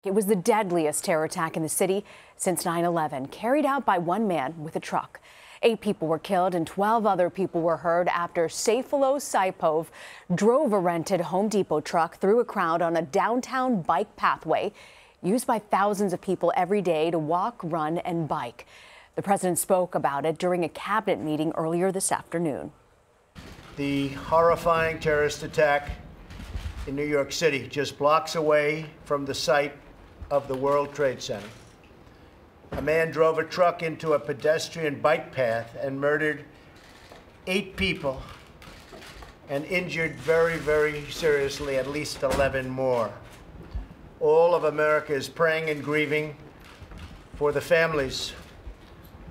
It was the deadliest terror attack in the city since 9/11, carried out by one man with a truck. 8 people were killed and 12 other people were hurt after Soufan Group drove a rented Home Depot truck through a crowd on a downtown bike pathway used by thousands of people every day to walk, run, and bike. The president spoke about it during a cabinet meeting earlier this afternoon. The horrifying terrorist attack in New York City, just blocks away from the site of the World Trade Center. A man drove a truck into a pedestrian bike path and murdered 8 people and injured very, very seriously at least 11 more. All of America is praying and grieving for the families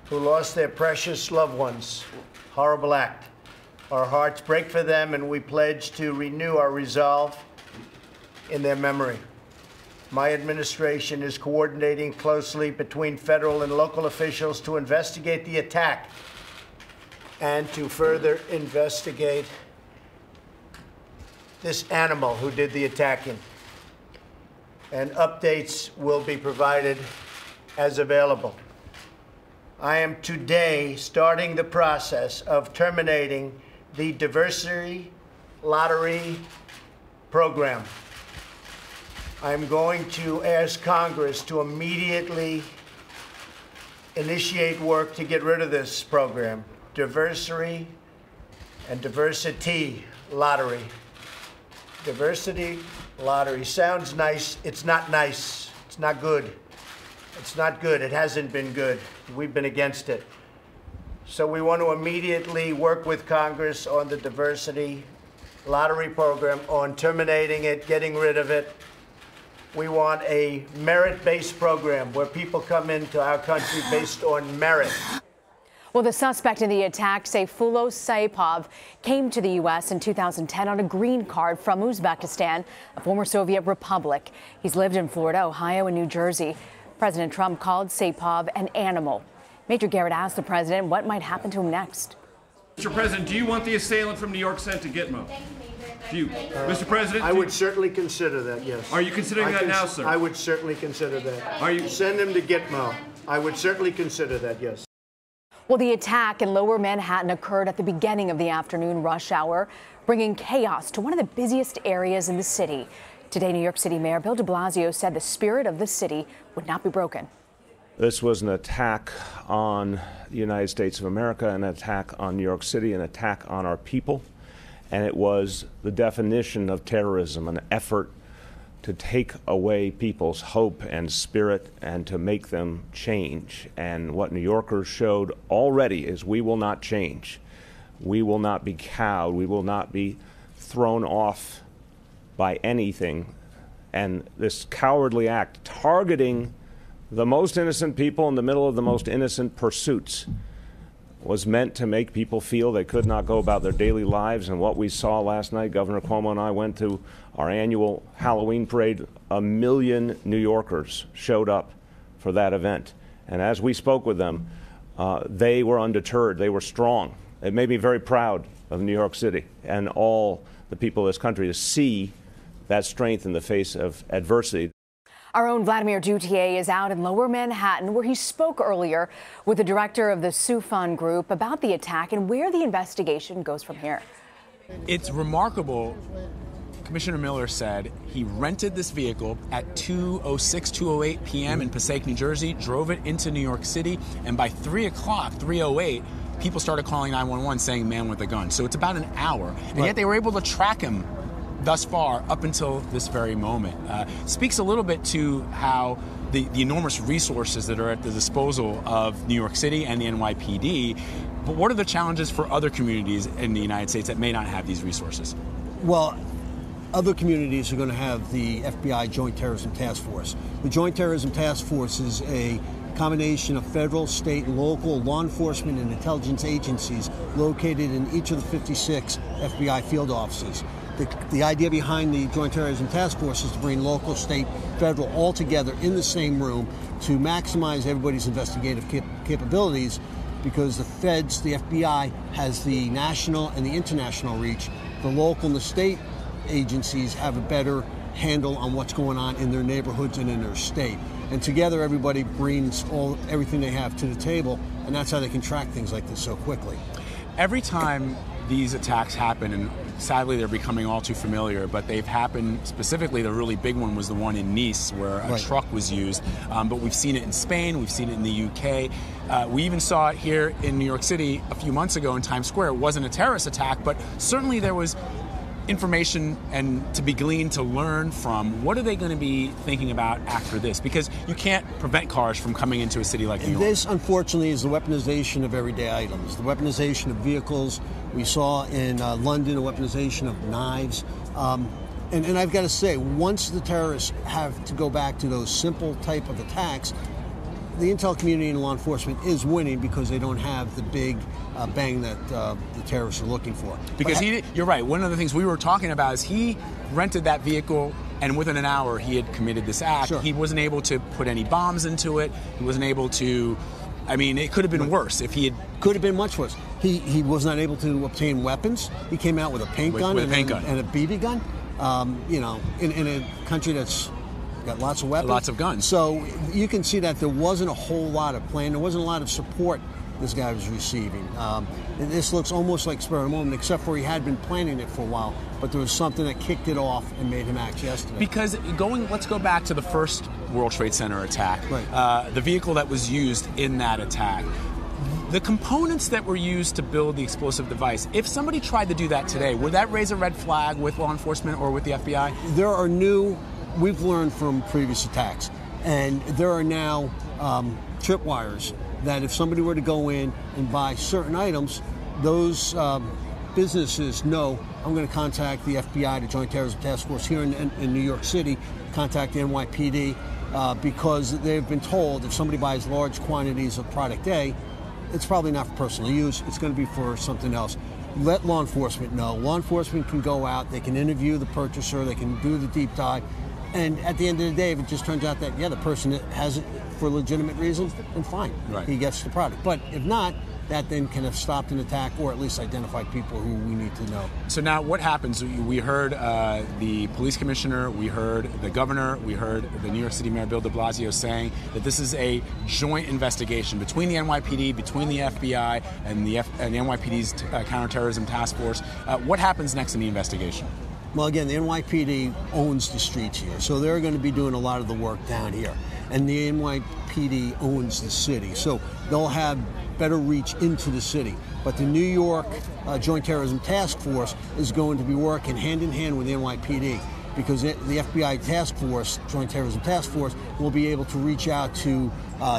who lost their precious loved ones. Horrible act. Our hearts break for them, and we pledge to renew our resolve in their memory. My administration is coordinating closely between federal and local officials to investigate the attack and to further investigate this animal who did the attacking. And updates will be provided as available. I am today starting the process of terminating the diversity lottery program. I'm going to ask Congress to immediately initiate work to get rid of this program. Diversity and diversity lottery. Diversity lottery sounds nice. It's not nice. It's not good. It's not good. It hasn't been good. We've been against it. So we want to immediately work with Congress on the diversity lottery program, on terminating it, getting rid of it. We want a merit-based program where people come into our country based on merit. Well, the suspect in the attack, Soufan Group, came to the U.S. in 2010 on a green card from Uzbekistan, a former Soviet republic. He's lived in Florida, Ohio, and New Jersey. President Trump called Soufan an animal. Major Garrett asked the president what might happen to him next. Mr. President, do you want the assailant from New York sent to Gitmo? Mr. President? I would certainly consider that, yes. Are you considering that now, sir? I would certainly consider that. Send him to Gitmo. I would certainly consider that, yes. Well, the attack in Lower Manhattan occurred at the beginning of the afternoon rush hour, bringing chaos to one of the busiest areas in the city. Today, New York City Mayor Bill de Blasio said the spirit of the city would not be broken. This was an attack on the United States of America, an attack on New York City, an attack on our people. And it was the definition of terrorism, an effort to take away people's hope and spirit and to make them change. And what New Yorkers showed already is we will not change. We will not be cowed. We will not be thrown off by anything. And this cowardly act, targeting the most innocent people in the middle of the most innocent pursuits, was meant to make people feel they could not go about their daily lives. And what we saw last night, Governor Cuomo and I went to our annual Halloween parade. 1 million New Yorkers showed up for that event. And as we spoke with them, they were undeterred. They were strong. It made me very proud of New York City and all the people of this country to see that strength in the face of adversity. Our own Vladimir Duthiers is out in Lower Manhattan, where he spoke earlier with the director of the Soufan Group about the attack and where the investigation goes from here. It's remarkable. Commissioner Miller said he rented this vehicle at 2:06, 2:08 p.m. in Passaic, New Jersey, drove it into New York City, and by 3 o'clock, 3:08, people started calling 911 saying man with a gun. So it's about an hour, and yet they were able to track him thus far, up until this very moment. Speaks a little bit to how the enormous resources that are at the disposal of New York City and the NYPD. But what are the challenges for other communities in the United States that may not have these resources? Well, other communities are going to have the FBI Joint Terrorism Task Force. The Joint Terrorism Task Force is a combination of federal, state, local law enforcement and intelligence agencies located in each of the 56 FBI field offices. The idea behind the Joint Terrorism Task Force is to bring local, state, federal all together in the same room to maximize everybody's investigative capabilities, because the feds, the FBI, has the national and the international reach. The local and the state agencies have a better handle on what's going on in their neighborhoods and in their state. And together, everybody brings everything they have to the table, and that's how they can track things like this so quickly. Every time these attacks happen, and sadly they're becoming all too familiar, but they've happened specifically, the really big one was the one in Nice where a truck was used, but we've seen it in Spain, we've seen it in the UK. We even saw it here in New York City a few months ago in Times Square. It wasn't a terrorist attack, but certainly there was information and to be gleaned, to learn from. What are they going to be thinking about after this? Because you can't prevent cars from coming into a city like New York. This, unfortunately, is the weaponization of everyday items, the weaponization of vehicles. We saw in London a weaponization of knives. And I've got to say, once the terrorists have to go back to those simple type of attacks, the intel community and law enforcement is winning because they don't have the big bang that the terrorists are looking for. Because you're right. One of the things we were talking about is he rented that vehicle, and within an hour he had committed this act. Sure. He wasn't able to put any bombs into it. He wasn't able to. I mean, it could have been worse if he had. Could have been much worse. He was not able to obtain weapons. He came out with a paint gun and a BB gun. In a country that's got lots of weapons. Lots of guns. So you can see that there wasn't a whole lot of plan. There wasn't a lot of support this guy was receiving. This looks almost like spur of the moment, except for he had been planning it for a while. But there was something that kicked it off and made him act yesterday. Because let's go back to the first World Trade Center attack. Right. The vehicle that was used in that attack. The components that were used to build the explosive device, if somebody tried to do that today, would that raise a red flag with law enforcement or with the FBI? There are we've learned from previous attacks, and there are now tripwires that if somebody were to go in and buy certain items, those businesses know, I'm going to contact the FBI, the Joint Terrorism Task Force here in New York City, contact the NYPD, because they've been told if somebody buys large quantities of product A, it's probably not for personal use, it's going to be for something else. Let law enforcement know. Law enforcement can go out, they can interview the purchaser, they can do the deep dive, and at the end of the day, if it just turns out that, the person has it for legitimate reasons, then fine, right. He gets the product. But if not, that then can have stopped an attack or at least identified people who we need to know. So now what happens? We heard the police commissioner, we heard the governor, we heard the New York City Mayor Bill de Blasio saying that this is a joint investigation between the NYPD, between the FBI, and the NYPD's counterterrorism task force. What happens next in the investigation? Well, again, the NYPD owns the streets here, so they're going to be doing a lot of the work down here. And the NYPD owns the city, so they'll have better reach into the city. But the New York Joint Terrorism Task Force is going to be working hand in hand with the NYPD, because the FBI Task Force, Joint Terrorism Task Force, will be able to reach out to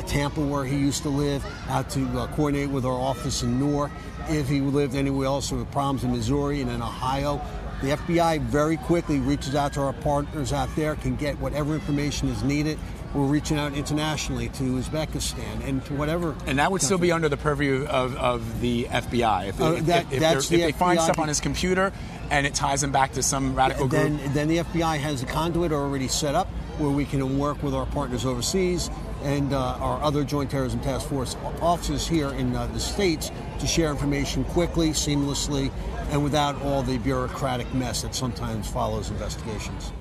Tampa, where he used to live, out to coordinate with our office in Newark. If he lived anywhere else with problems in Missouri and in Ohio, the FBI very quickly reaches out to our partners out there, can get whatever information is needed. We're reaching out internationally to Uzbekistan and to whatever. And that would still be under the purview of the FBI. If they find stuff on his computer and it ties him back to some radical group. Then the FBI has a conduit already set up where we can work with our partners overseas and our other Joint Terrorism Task Force offices here in the States to share information quickly, seamlessly, and without all the bureaucratic mess that sometimes follows investigations.